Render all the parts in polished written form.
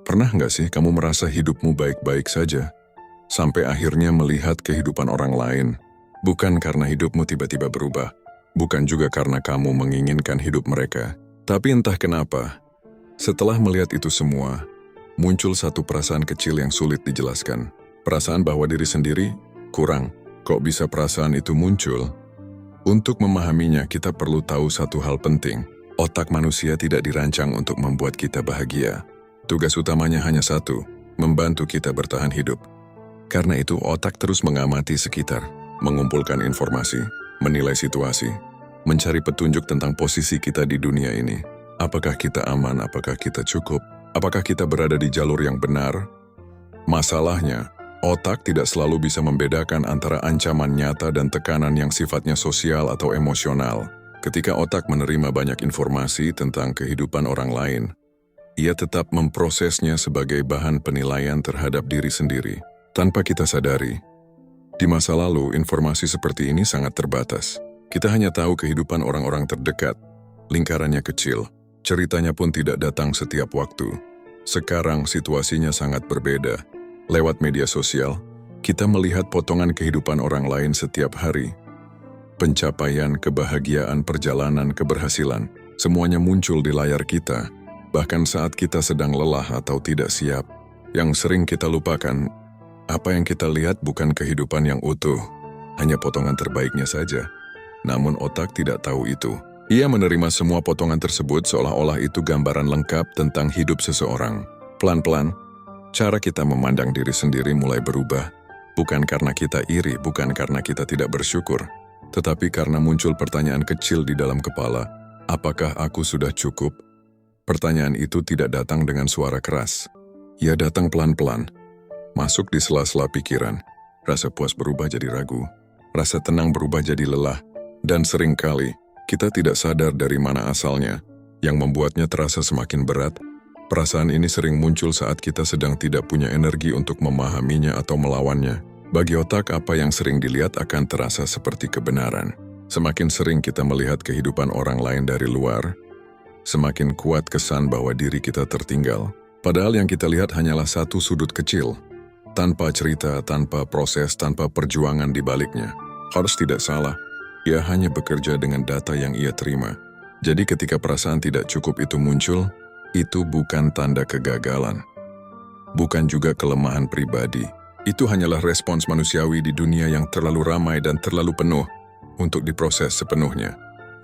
Pernah nggak sih kamu merasa hidupmu baik-baik saja, sampai akhirnya melihat kehidupan orang lain, bukan karena hidupmu tiba-tiba berubah, bukan juga karena kamu menginginkan hidup mereka, tapi entah kenapa, setelah melihat itu semua, muncul satu perasaan kecil yang sulit dijelaskan. Perasaan bahwa diri sendiri kurang. Kok bisa perasaan itu muncul? Untuk memahaminya, kita perlu tahu satu hal penting. Otak manusia tidak dirancang untuk membuat kita bahagia. Tugas utamanya hanya satu, membantu kita bertahan hidup. Karena itu, otak terus mengamati sekitar, mengumpulkan informasi, menilai situasi, mencari petunjuk tentang posisi kita di dunia ini. Apakah kita aman? Apakah kita cukup? Apakah kita berada di jalur yang benar? Masalahnya, otak tidak selalu bisa membedakan antara ancaman nyata dan tekanan yang sifatnya sosial atau emosional. Ketika otak menerima banyak informasi tentang kehidupan orang lain, ia tetap memprosesnya sebagai bahan penilaian terhadap diri sendiri, tanpa kita sadari. Di masa lalu, informasi seperti ini sangat terbatas. Kita hanya tahu kehidupan orang-orang terdekat, lingkarannya kecil, ceritanya pun tidak datang setiap waktu. Sekarang situasinya sangat berbeda. Lewat media sosial, kita melihat potongan kehidupan orang lain setiap hari. Pencapaian, kebahagiaan, perjalanan, keberhasilan, semuanya muncul di layar kita. Bahkan saat kita sedang lelah atau tidak siap, yang sering kita lupakan, apa yang kita lihat bukan kehidupan yang utuh, hanya potongan terbaiknya saja. Namun otak tidak tahu itu. Ia menerima semua potongan tersebut seolah-olah itu gambaran lengkap tentang hidup seseorang. Pelan-pelan, cara kita memandang diri sendiri mulai berubah, bukan karena kita iri, bukan karena kita tidak bersyukur, tetapi karena muncul pertanyaan kecil di dalam kepala, apakah aku sudah cukup? Pertanyaan itu tidak datang dengan suara keras. Ia datang pelan-pelan, masuk di sela-sela pikiran. Rasa puas berubah jadi ragu, rasa tenang berubah jadi lelah, dan seringkali kita tidak sadar dari mana asalnya, yang membuatnya terasa semakin berat. Perasaan ini sering muncul saat kita sedang tidak punya energi untuk memahaminya atau melawannya. Bagi otak, apa yang sering dilihat akan terasa seperti kebenaran. Semakin sering kita melihat kehidupan orang lain dari luar, semakin kuat kesan bahwa diri kita tertinggal. Padahal yang kita lihat hanyalah satu sudut kecil, tanpa cerita, tanpa proses, tanpa perjuangan di baliknya. Harus tidak salah, ia hanya bekerja dengan data yang ia terima. Jadi ketika perasaan tidak cukup itu muncul, itu bukan tanda kegagalan. Bukan juga kelemahan pribadi. Itu hanyalah respons manusiawi di dunia yang terlalu ramai dan terlalu penuh untuk diproses sepenuhnya.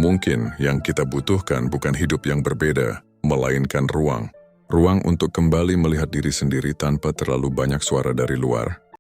Mungkin yang kita butuhkan bukan hidup yang berbeda, melainkan ruang. Ruang untuk kembali melihat diri sendiri tanpa terlalu banyak suara dari luar.